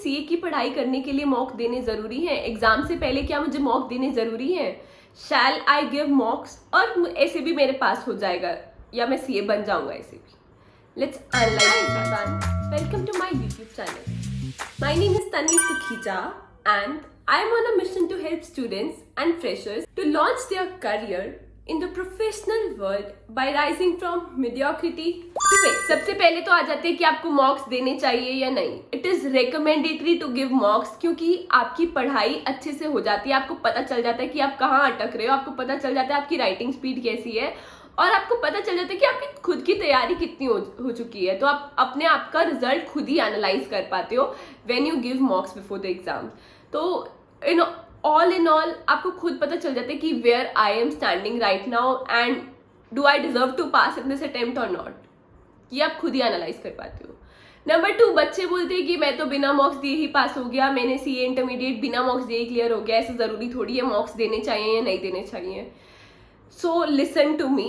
CA की पढ़ाई करने के लिए मॉक देने ज़रूरी हैं? एग्ज़ाम से पहले क्या मुझे मॉक देने ज़रूरी हैं? शैल आई गिव मॉक्स? और ऐसे भी मेरे पास हो जाएगा या मैं सीए बन जाऊंगा ऐसे भी। Let's analyse. Welcome to my YouTube channel. My name is Tanvi Sukhija and I am on a mission to help students and freshers to launch their career in the professional world by rising from mediocrity to excellence. सबसे पहले तो आ जाते हैं कि आपको मॉक्स देने चाहिए या नहीं। It is recommendatory to give mocks, क्योंकि आपकी पढ़ाई अच्छे से हो जाती है, आपको पता चल जाता है कि आप कहाँ अटक रहे हो, आपको पता चल जाता है आपकी राइटिंग स्पीड कैसी है, और आपको पता चल जाता है कि आपकी खुद की तैयारी कितनी हो चुकी है। तो आप अपने आप का रिजल्ट खुद ही एनालाइज कर पाते हो when you give मॉक्स before the exam. तो इन ऑल आपको खुद पता चल जाता है कि where I am standing right now and do I deserve to pass in this attempt और नॉट, ये आप खुद ही एनालाइज कर पाते हो। नंबर 2, बच्चे बोलते हैं कि मैं तो बिना मॉक्स दिए ही पास हो गया, मैंने सीए इंटरमीडिएट बिना मॉक्स दिए क्लियर हो गया, ऐसा जरूरी थोड़ी है मॉक्स देने चाहिए या नहीं देने चाहिए। सो लिसन टू मी,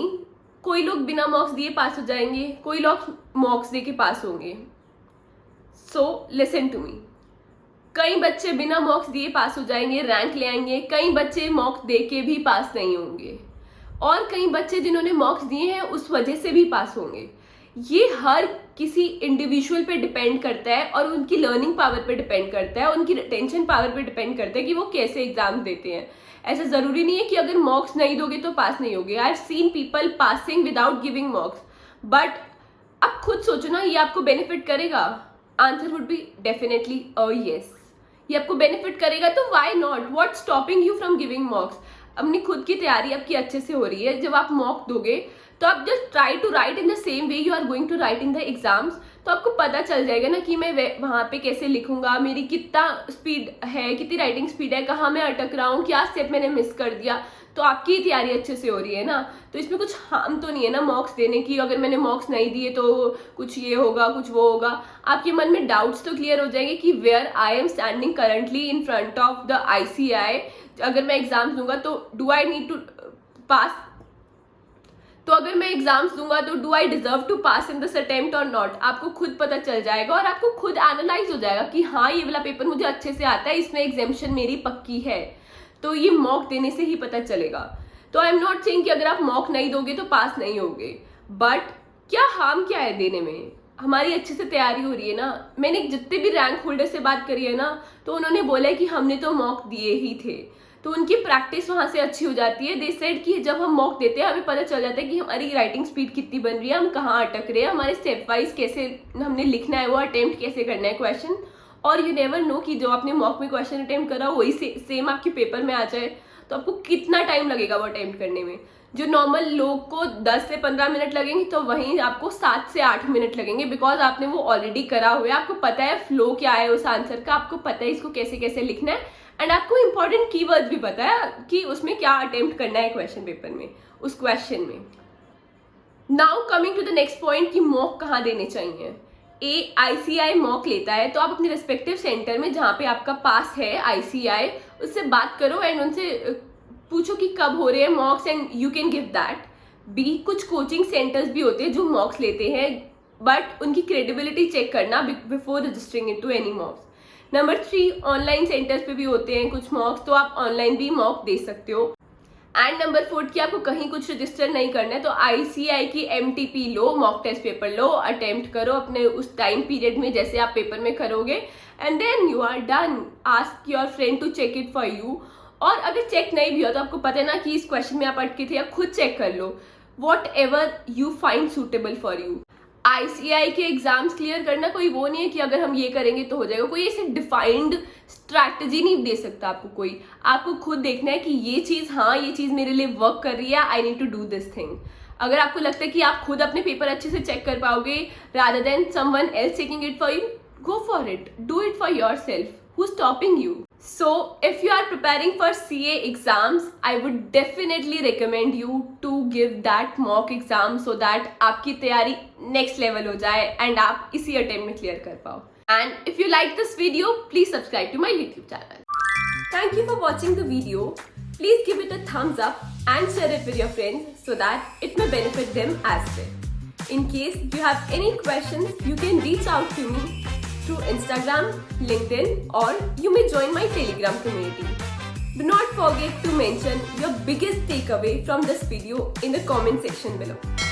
कोई लोग बिना मॉक्स दिए पास हो जाएंगे, कोई लोग मॉक्स दे के पास होंगे। सो लिसन टू मी, कई बच्चे बिना मॉक्स दिए पास हो जाएंगे, रैंक ले आएंगे, कई बच्चे मॉक्स दे के भी पास नहीं होंगे, और कई बच्चे जिन्होंने मॉक्स दिए हैं उस वजह से भी पास होंगे। ये हर किसी इंडिविजुअल पे डिपेंड करता है और उनकी लर्निंग पावर पे डिपेंड करता है, उनकी रिटेंशन पावर पे डिपेंड करता है कि वो कैसे एग्जाम देते हैं। ऐसा जरूरी नहीं है कि अगर मॉक्स नहीं दोगे तो पास नहीं होगे। I have seen people passing without giving मॉक्स। But अब खुद सोचो ना, ये आपको बेनिफिट करेगा? Answer would be definitely yes. ये आपको बेनिफिट करेगा तो why not, what stopping you from giving मॉक्स। अपनी खुद की तैयारी आपकी अच्छे से हो रही है, जब आप मॉक दोगे तो आप just try to write in the same way you are going to write in the exams. तो आपको पता चल जाएगा ना कि मैं वहाँ पे कैसे लिखूंगा, मेरी कितना स्पीड है, कितनी राइटिंग स्पीड है, कहाँ मैं अटक रहा हूँ, क्या स्टेप मैंने मिस कर दिया। तो आपकी तैयारी अच्छे से हो रही है ना, तो इसमें कुछ हार्म तो नहीं है ना मॉक्स देने की। अगर मैंने मॉक्स नहीं दिए तो कुछ ये होगा, कुछ वो होगा। आपके मन में डाउट्स तो क्लियर हो जाएंगे कि where I am standing currently in front of the ICAI। अगर मैं एग्जाम्स दूंगा तो do I need to pass, तो अगर मैं एग्जाम्स दूंगा तो do I deserve to pass in this attempt और नॉट। आपको खुद पता चल जाएगा और आपको खुद एनालाइज हो जाएगा कि हाँ ये वाला पेपर मुझे अच्छे से आता है, इसमें एग्जाम्शन मेरी पक्की है। तो ये मॉक देने से ही पता चलेगा। तो आई एम नॉट सेइंग कि अगर आप मॉक नहीं दोगे तो पास नहीं होगे, बट क्या हार्म क्या है देने में? हमारी अच्छे से तैयारी हो रही है ना। मैंने जितने भी रैंक होल्डर से बात करी है ना, तो उन्होंने बोला है कि हमने तो मॉक दिए ही थे, तो उनकी प्रैक्टिस वहाँ से अच्छी हो जाती है। दे सेड कि जब हम मॉक देते हैं हमें पता चल जाता है कि हमारी राइटिंग स्पीड कितनी बन रही है, हम कहाँ अटक रहे हैं, हमारे स्टेप वाइज कैसे हमने लिखना है, वो अटेम्प्ट कैसे करना है क्वेश्चन। और यू नेवर नो कि जो आपने मॉक में क्वेश्चन अटेम्प्ट करा वही सेम आपके पेपर में आ जाए, तो आपको कितना टाइम लगेगा वो अटेम्प्ट करने में। जो नॉर्मल लोग को 10 से 15 मिनट लगेंगे, तो वहीं आपको 7 से 8 मिनट लगेंगे, बिकॉज आपने वो ऑलरेडी करा हुआ है। आपको पता है फ्लो क्या है उस आंसर का, आपको पता है इसको कैसे कैसे लिखना है, एंड आपको इंपॉर्टेंट कीवर्ड्स भी पता है कि उसमें क्या अटेम्प्ट करना है क्वेश्चन पेपर में, उस क्वेश्चन में। Now coming to the next point कि मॉक कहाँ देने चाहिए। ICAI मॉक लेता है, तो आप अपने रिस्पेक्टिव सेंटर में जहाँ पे आपका पास है ICAI, उससे बात करो एंड उनसे पूछो कि कब हो रहे हैं mocks, and you can give that. B, कुछ कोचिंग सेंटर्स भी होते हैं जो मॉक्स लेते हैं, बट उनकी क्रेडिबिलिटी चेक करना before registering into any mocks. Number 3, online centres पे भी होते हैं कुछ मॉक्स, तो आप ऑनलाइन भी मॉक दे सकते हो। एंड नंबर 4 कि आपको कहीं कुछ रजिस्टर नहीं करना है, तो ICAI की MTP लो, मॉक टेस्ट पेपर लो, अटेम्प्ट करो अपने उस टाइम पीरियड में जैसे आप पेपर में करोगे, and then you are done. Ask your friend to check it for you. और अगर चेक नहीं भी हो तो आपको पता है ना कि इस क्वेश्चन में आप अटके थे, या खुद चेक कर लो, whatever you find suitable for you. ICAI के एग्जाम्स क्लियर करना कोई वो नहीं है कि अगर हम ये करेंगे तो हो जाएगा, कोई ऐसे डिफाइंड स्ट्रैटेजी नहीं दे सकता आपको कोई। आपको खुद देखना है कि ये चीज़, हाँ ये चीज़ मेरे लिए वर्क कर रही है, I need to do this thing. अगर आपको लगता है कि आप खुद अपने पेपर अच्छे से चेक कर पाओगे rather than someone else checking it for you, go for it, do it for yourself. Who's stopping you? So if you are preparing for CA exams, I would definitely recommend you to give that mock exam so that आपकी तैयारी next level हो जाए and आप इसी attempt में clear कर पाओ. And if you like this video, please subscribe to my YouTube channel. Thank you for watching the video. Please give it a thumbs up and share it with your friends so that it may benefit them as well. In case you have any questions, you can reach out to me through Instagram, LinkedIn, or you may join my Telegram community. Do not forget to mention your biggest takeaway from this video in the comment section below.